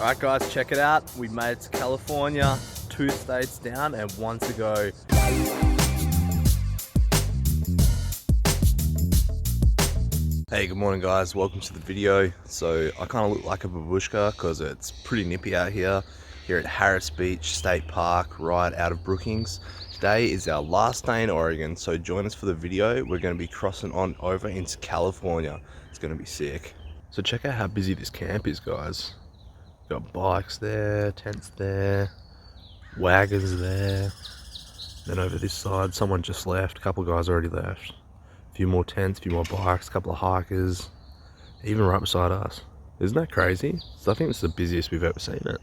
Alright guys, check it out. We made it to California, 2 states down and 1 to go. Hey, good morning guys, welcome to the video. So I kind of look like a babushka because it's pretty nippy out here at Harris Beach State Park, right out of Brookings. Today is our last day in Oregon, so join us for the video. We're going to be crossing on over into California. It's going to be sick. So check out how busy this camp is, guys. Got bikes there, tents there, wagons there. Then over this side, someone just left, a couple of guys already left. A few more tents, a few more bikes, a couple of hikers, even right beside us. Isn't that crazy? So I think it's the busiest we've ever seen it.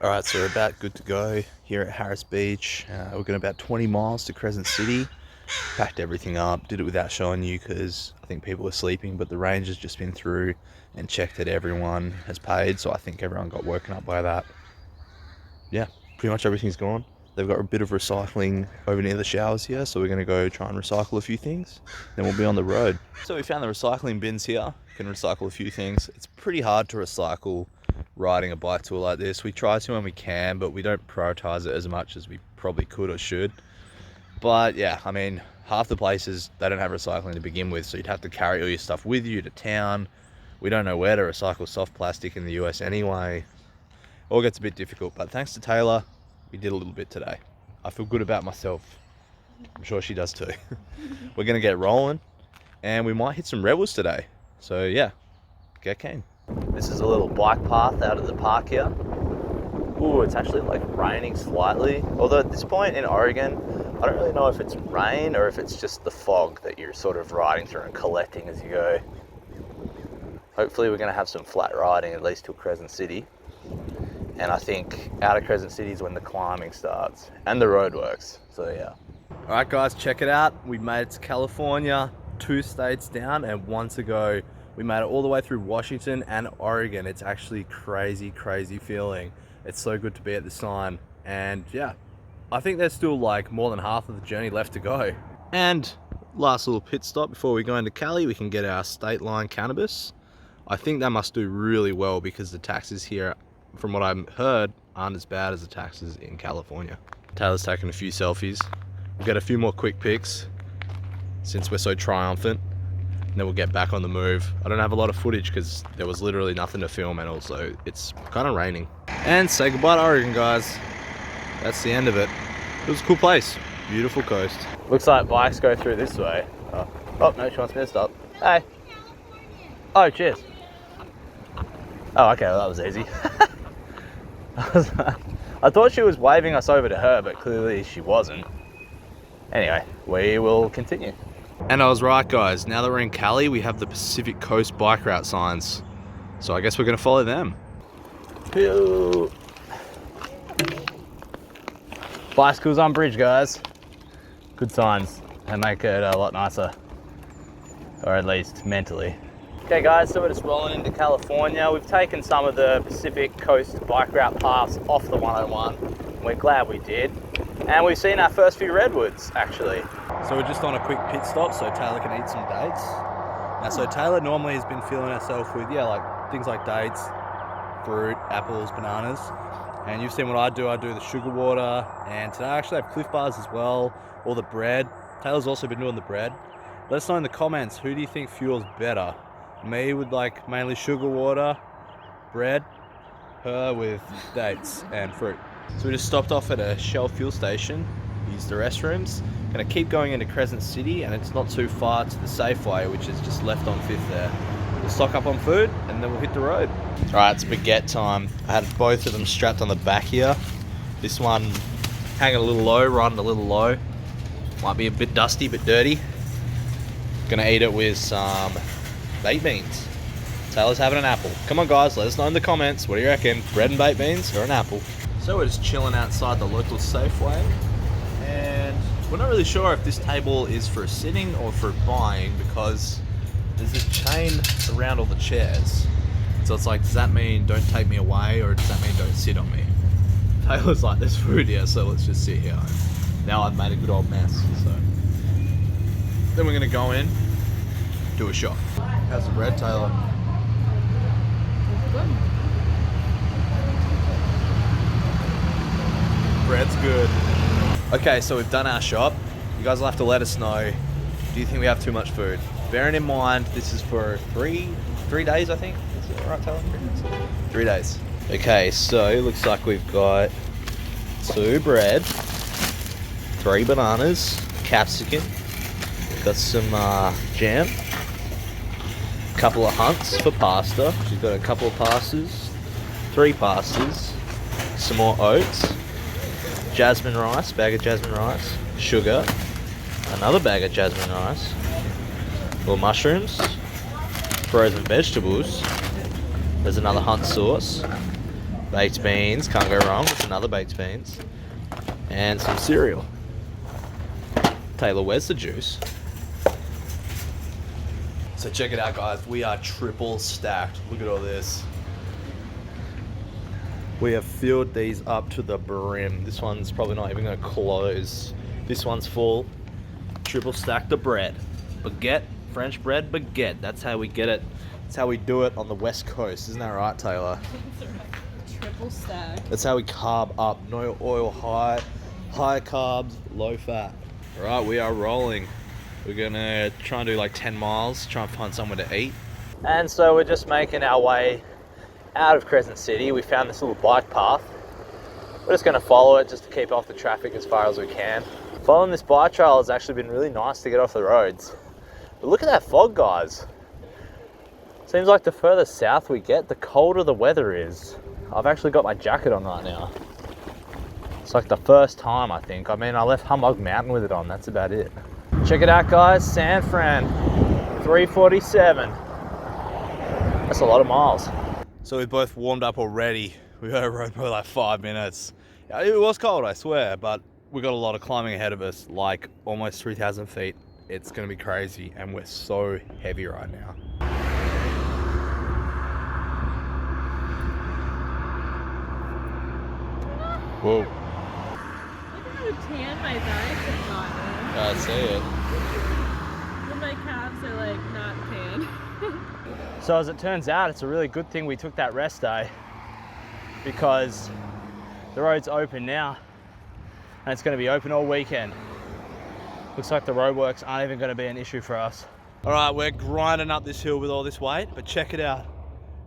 Alright, so we're about good to go here at Harris Beach. We're going about 20 miles to Crescent City. Packed everything up, did it without showing you because I think people are sleeping, but the ranger's just been through and checked that everyone has paid, so I think everyone got woken up by that. Yeah, pretty much everything's gone. They've got a bit of recycling over near the showers here, so we're going to go try and recycle a few things, then we'll be on the road. So we found the recycling bins here, can recycle a few things. It's pretty hard to recycle riding a bike tour like this. We try to when we can, but we don't prioritize it as much as we probably could or should. But yeah, I mean, half the places, they don't have recycling to begin with, so you'd have to carry all your stuff with you to town. We don't know where to recycle soft plastic in the US anyway. All gets a bit difficult, but thanks to Taylor, we did a little bit today. I feel good about myself. I'm sure she does too. We're gonna get rolling and we might hit some rebels today. So yeah, get keen. This is a little bike path out of the park here. Ooh, it's actually like raining slightly. Although at this point in Oregon, I don't really know if it's rain or if it's just the fog that you're sort of riding through and collecting as you go. Hopefully we're gonna have some flat riding at least till Crescent City. And I think out of Crescent City is when the climbing starts and the road works, so yeah. All right guys, check it out. We made it to California, 2 states down and 1 to go. We made it all the way through Washington and Oregon. It's actually crazy feeling. It's so good to be at the sign. And yeah, I think there's still like more than half of the journey left to go. And last little pit stop before we go into Cali, we can get our state line cannabis. I think that must do really well because the taxes here, from what I've heard, aren't as bad as the taxes in California. Taylor's taking a few selfies. We'll get a few more quick pics since we're so triumphant. And then we'll get back on the move. I don't have a lot of footage because there was literally nothing to film, and also it's kind of raining. And say goodbye to Oregon, guys. That's the end of it. It was a cool place. Beautiful coast. Looks like bikes go through this way. Oh no, she wants me to stop. Hey. Oh, cheers. Oh, okay, well, that was easy. I thought she was waving us over to her, but clearly she wasn't. Anyway, we will continue. And I was right, guys. Now that we're in Cali, we have the Pacific Coast bike route signs. So I guess we're going to follow them. Pew. Bicycles on bridge, guys. Good signs. They make it a lot nicer. Or at least mentally. Okay guys, so we're just rolling into California. We've taken some of the Pacific Coast bike route paths off the 101. We're glad we did. And we've seen our first few redwoods, actually. So we're just on a quick pit stop so Taylor can eat some dates. Now, so Taylor normally has been filling herself with, like things like dates, fruit, apples, bananas. And you've seen what I do the sugar water. And today I actually have Cliff Bars as well, or the bread. Taylor's also been doing the bread. Let us know in the comments, who do you think fuels better? Me with like mainly sugar water, bread, her with dates and fruit. So we just stopped off at a Shell fuel station, used the restrooms. Gonna keep going into Crescent City, and it's not too far to the Safeway, which is just left on 5th there. We'll stock up on food and then we'll hit the road. All right, it's baguette time. I had both of them strapped on the back here. This one hanging a little low, riding a little low. Might be a bit dusty, bit dirty. Gonna eat it with some baked beans. Taylor's having an apple. Come on guys, let us know in the comments. What do you reckon? Bread and baked beans or an apple? So we're just chilling outside the local Safeway. And we're not really sure if this table is for sitting or for buying because there's this chain around all the chairs. So it's like, does that mean don't take me away or does that mean don't sit on me? Taylor's like, there's food here, so let's just sit here. Now I've made a good old mess, so. Then we're gonna go in, do a shot. How's the bread, Taylor? It's good. good. Okay, so we've done our shop. You guys will have to let us know, do you think we have too much food? Bearing in mind, this is for three days, I think. Is that right, Taylor? 3 days. Okay, so it looks like we've got 2 bread, 3 bananas, capsicum, got some jam, a couple of hunts for pasta. She's got a couple of pastas, 3 pastas, some more oats, jasmine rice, bag of jasmine rice, sugar, another bag of jasmine rice, little mushrooms, frozen vegetables, there's another hunt sauce, baked beans, can't go wrong with another baked beans, and some cereal. Taylor, where's the juice? So check it out, guys, we are triple stacked. Look at all this. We have filled these up to the brim. This one's probably not even gonna close. This one's full. Triple stacked the bread. Baguette, French bread baguette. That's how we get it. That's how we do it on the West Coast. Isn't that right, Taylor? That's right. Triple stack. That's how we carb up. No oil, high carbs, low fat. All right, we are rolling. We're gonna try and do like 10 miles, try and find somewhere to eat. And so we're just making our way out of Crescent City. We found this little bike path. We're just gonna follow it just to keep off the traffic as far as we can. Following this bike trail has actually been really nice to get off the roads. But look at that fog, guys. Seems like the further south we get, the colder the weather is. I've actually got my jacket on right now. It's like the first time, I think. I mean, I left Humbug Mountain with it on, that's about it. Check it out, guys, San Fran, 347. That's a lot of miles. So we both warmed up already. We rode probably like 5 minutes. It was cold, I swear, but we got a lot of climbing ahead of us, like almost 3,000 feet. It's gonna be crazy, and we're so heavy right now. Whoa. Look at how tan my thighs have gotten. I see it. And my calves are like not tan. So as it turns out, it's a really good thing we took that rest day, because the road's open now and it's going to be open all weekend. Looks like the roadworks aren't even going to be an issue for us. All right, we're grinding up this hill with all this weight, but check it out.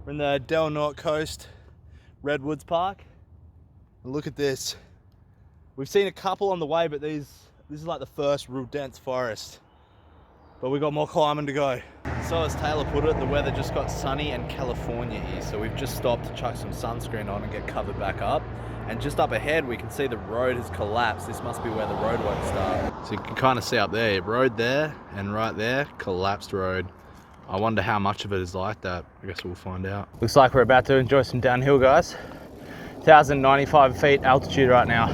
We're in the Del Norte Coast Redwoods Park. And look at this. We've seen a couple on the way, but this is like the first real dense forest. But we got more climbing to go. So as Taylor put it, the weather just got sunny and California-y. So we've just stopped to chuck some sunscreen on and get covered back up. And just up ahead, we can see the road has collapsed. This must be where the roadworks start. So you can kind of see up there, road there and right there, collapsed road. I wonder how much of it is like that. I guess we'll find out. Looks like we're about to enjoy some downhill, guys. 1,095 feet altitude right now.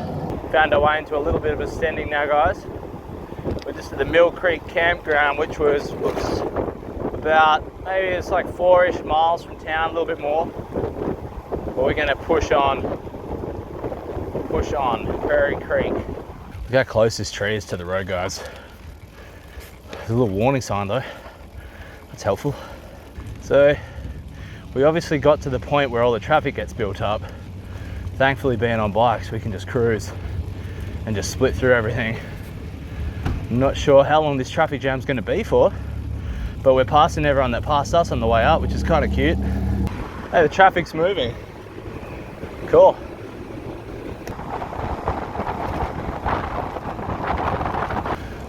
Found our way into a little bit of ascending now, guys. We're just at the Mill Creek campground, which was, about, maybe it's like 4-ish miles from town, a little bit more. But we're gonna push on Prairie Creek. Look how close this tree is to the road, guys. There's a little warning sign though. That's helpful. So we obviously got to the point where all the traffic gets built up. Thankfully, being on bikes, we can just cruise and just split through everything. I'm not sure how long this traffic jam's gonna be for, but we're passing everyone that passed us on the way up, which is kind of cute. Hey, the traffic's moving. Cool.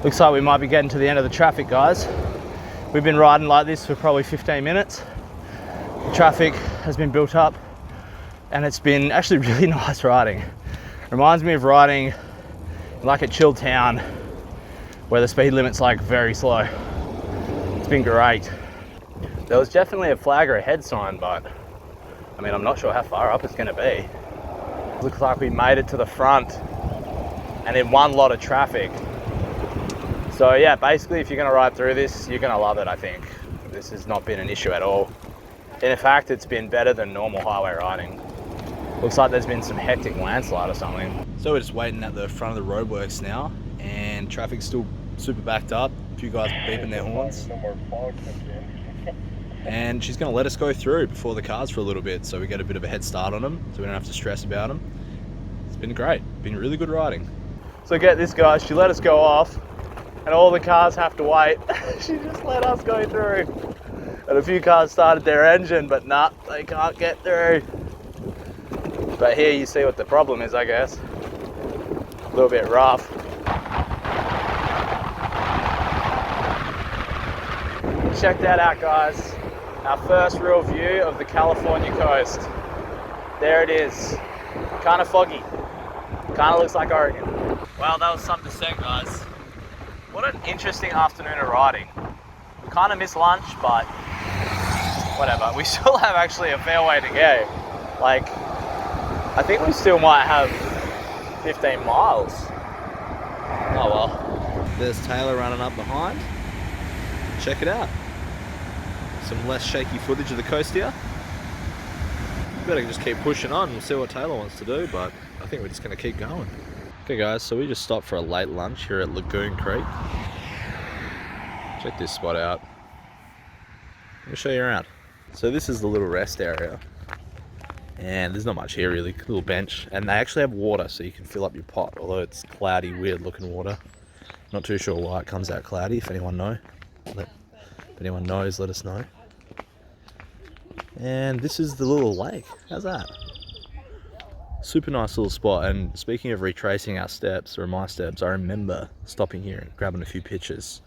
Looks like we might be getting to the end of the traffic, guys. We've been riding like this for probably 15 minutes. The traffic has been built up and it's been actually really nice riding. Reminds me of riding like a chill town where the speed limit's like very slow. It's been great. There was definitely a flag or a head sign, but I mean, I'm not sure how far up it's gonna be. Looks like we made it to the front and in one lot of traffic. So yeah, basically if you're gonna ride through this, you're gonna love it, I think. This has not been an issue at all. In fact, it's been better than normal highway riding. Looks like there's been some hectic landslide or something. So we're just waiting at the front of the roadworks now, and traffic's still super backed up. A few guys beeping their horns. And she's gonna let us go through before the cars for a little bit, so we get a bit of a head start on them, so we don't have to stress about them. It's been great. Been really good riding. So get this, guys, she let us go off and all the cars have to wait. She just let us go through. And a few cars started their engine, but nah, they can't get through. But here you see what the problem is, I guess. A little bit rough. Check that out, guys. Our first real view of the California coast. There it is. Kind of foggy. Kind of looks like Oregon. Well, that was something to say, guys. What an interesting afternoon of riding. We kind of missed lunch, but whatever. We still have actually a fair way to go. Like, I think we still might have 15 miles. Oh well. There's Taylor running up behind. Check it out. Some less shaky footage of the coast here. Better just keep pushing on. We'll see what Taylor wants to do, but I think we're just going to keep going. Okay guys, so we just stopped for a late lunch here at Lagoon Creek. Check this spot out. Let me show you around. So this is the little rest area. And there's not much here really, little bench. And they actually have water so you can fill up your pot, although it's cloudy, weird looking water. Not too sure why it comes out cloudy, if anyone knows, let us know. And this is the little lake. How's that? Super nice little spot. And speaking of retracing our steps, or my steps, I remember stopping here and grabbing a few pictures.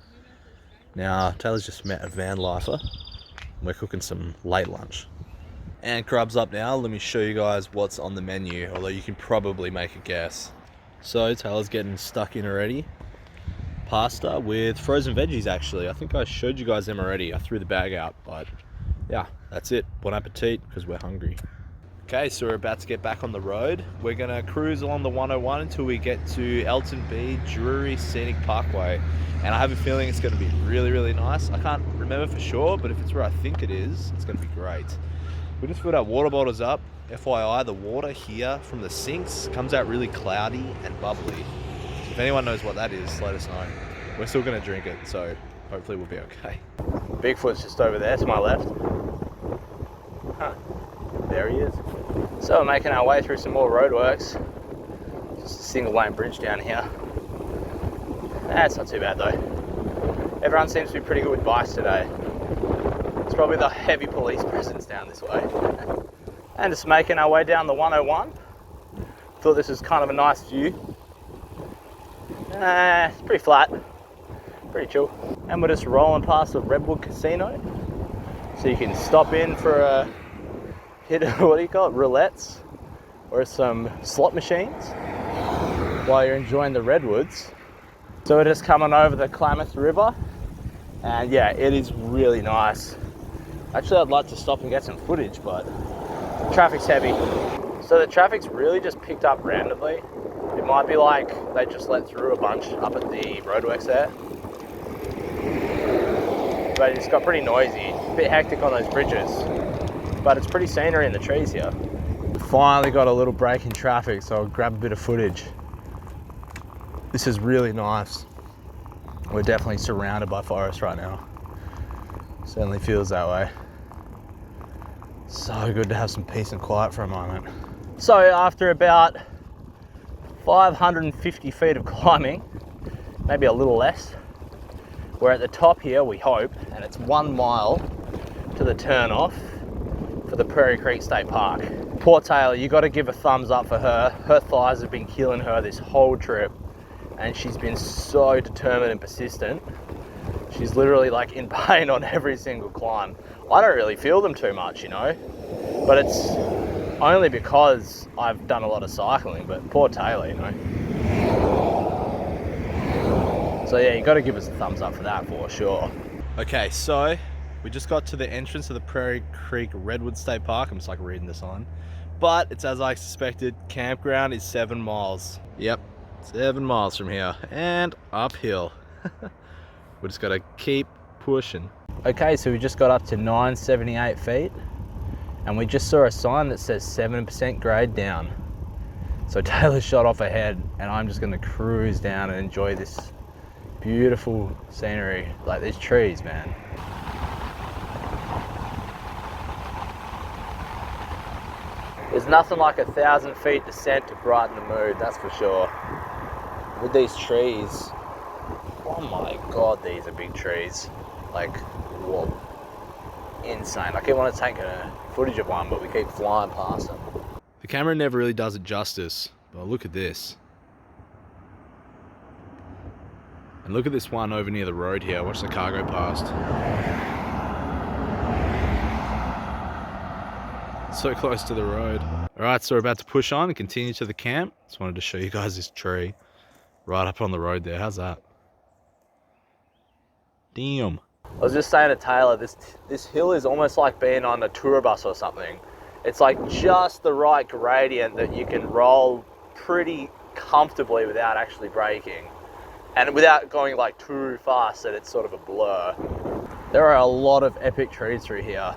Now, Taylor's just met a van lifer. And we're cooking some late lunch. And grub's up now. Let me show you guys what's on the menu, although you can probably make a guess. So Taylor's getting stuck in already. Pasta with frozen veggies, actually. I think I showed you guys them already. I threw the bag out, but yeah, that's it. Bon appetit, because we're hungry. Okay, so we're about to get back on the road. We're gonna cruise along the 101 until we get to Elton B Drury Scenic Parkway. And I have a feeling it's gonna be really, really nice. I can't remember for sure, but if it's where I think it is, it's gonna be great. We just filled our water bottles up. FYI, the water here from the sinks comes out really cloudy and bubbly. If anyone knows what that is, let us know. We're still gonna drink it, so hopefully we'll be okay. Bigfoot's just over there to my left. Huh, there he is. So we're making our way through some more roadworks. Just a single lane bridge down here. It's not too bad though. Everyone seems to be pretty good with bikes today. It's probably the heavy police presence down this way. And just making our way down the 101. Thought this was kind of a nice view. It's pretty flat, pretty chill. And we're just rolling past the Redwood Casino. So you can stop in for a hit of, what do you call it, roulettes, or some slot machines while you're enjoying the redwoods. So we're just coming over the Klamath River. And yeah, it is really nice. Actually, I'd like to stop and get some footage, but the traffic's heavy. So the traffic's really just picked up randomly. It might be like they just let through a bunch up at the roadworks there. But it's got pretty noisy, a bit hectic on those bridges. But it's pretty scenery in the trees here. Finally got a little break in traffic, so I'll grab a bit of footage. This is really nice. We're definitely surrounded by forest right now. Certainly feels that way. So good to have some peace and quiet for a moment. So after about 550 feet of climbing, maybe a little less, we're at the top here, we hope, and it's 1 mile to the turn off for the Prairie Creek State Park. Poor Taylor, you got to give a thumbs up for her. Her thighs have been killing her this whole trip, and she's been so determined and persistent. She's literally like in pain on every single climb. I don't really feel them too much, you know, but it's only because I've done a lot of cycling, but poor Taylor, you know. So yeah, you got to give us a thumbs up for that for sure. Okay, so we just got to the entrance of the Prairie Creek Redwood State Park. I'm just like reading the sign. But it's as I suspected, campground is 7 miles. Yep, 7 miles from here and uphill. We just got to keep pushing. Okay, so we just got up to 978 feet and we just saw a sign that says 7% grade down. So Taylor shot off ahead and I'm just going to cruise down and enjoy this beautiful scenery, like these trees, man. There's nothing like 1,000 feet descent to brighten the mood, that's for sure. With these trees, oh my god, these are big trees. Like, whoa, insane. I keep wanting to take a footage of one, but we keep flying past them. The camera never really does it justice, but look at this. And look at this one over near the road here. Watch the car go past. So close to the road. Alright, so we're about to push on and continue to the camp. Just wanted to show you guys this tree right up on the road there. How's that? Damn. I was just saying to Taylor, this hill is almost like being on a tour bus or something. It's like just the right gradient that you can roll pretty comfortably without actually braking. And without going like too fast that it's sort of a blur. There are a lot of epic trees through here.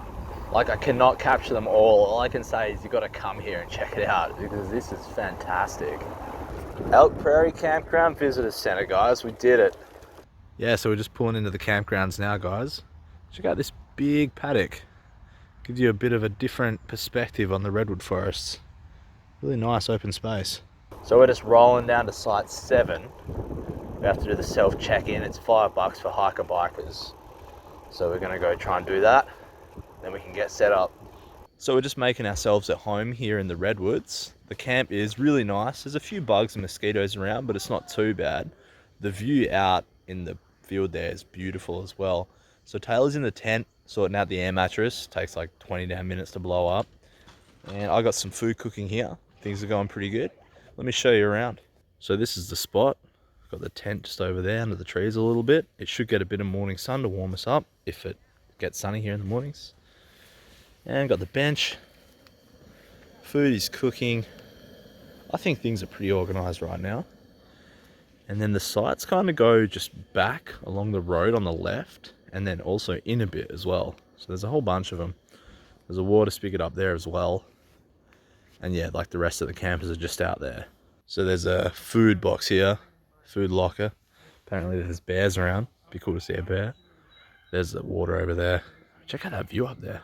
Like, I cannot capture them all. All I can say is you got to come here and check it out because this is fantastic. Elk Prairie Campground Visitor Center, guys. We did it. Yeah, so we're just pulling into the campgrounds now, guys. Check out this big paddock. Gives you a bit of a different perspective on the redwood forests. Really nice open space. So we're just rolling down to site 7. We have to do the self check-in. It's $5 for hiker bikers. So we're gonna go try and do that. Then we can get set up. So we're just making ourselves at home here in the redwoods. The camp is really nice. There's a few bugs and mosquitoes around, but it's not too bad. The view out in the field there is beautiful as well. So Taylor's in the tent sorting out the air mattress. Takes like 20 damn minutes to blow up. And I got some food cooking here. Things are going pretty good. Let me show you around. So this is the spot. Got the tent just over there under the trees a little bit. It should get a bit of morning sun to warm us up if it gets sunny here in the mornings. And got the bench. Food is cooking. I think things are pretty organized right now. And then the sites kind of go just back along the road on the left and then also in a bit as well. So there's a whole bunch of them. There's a water spigot up there as well. And yeah, like the rest of the campers are just out there. So there's a food box here, food locker. Apparently there's bears around. Be cool to see a bear. There's the water over there. Check out that view up there.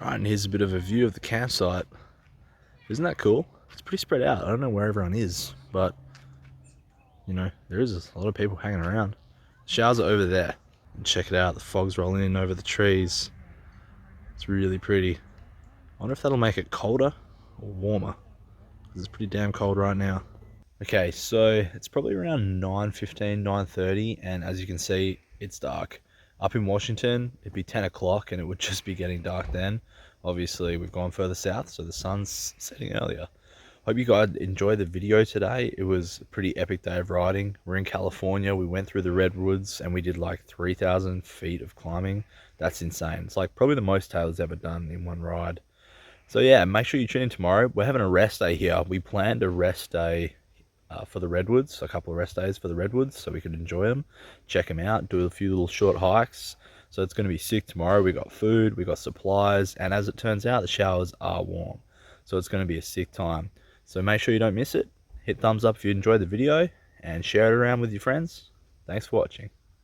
Right, and here's a bit of a view of the campsite. Isn't that cool? It's pretty spread out. I don't know where everyone is, but you know, there is a lot of people hanging around. The showers are over there. And check it out, the fog's rolling in over the trees. It's really pretty. I wonder if that'll make it colder or warmer, because it's pretty damn cold right now. Okay, so it's probably around 9:15, 9:30, and as you can see, it's dark. Up in Washington, it'd be 10 o'clock and it would just be getting dark then. Obviously, we've gone further south, so the sun's setting earlier. Hope you guys enjoyed the video today. It was a pretty epic day of riding. We're in California. We went through the redwoods and we did like 3,000 feet of climbing. That's insane. It's like probably the most Taylor's ever done in one ride. So yeah, make sure you tune in tomorrow. We're having a rest day here. We planned a rest day for the redwoods, a couple of rest days for the redwoods so we could enjoy them, check them out, do a few little short hikes. So it's going to be sick tomorrow. We got food, we got supplies, and as it turns out, the showers are warm. So it's going to be a sick time. So make sure you don't miss it. Hit thumbs up if you enjoyed the video and share it around with your friends. Thanks for watching.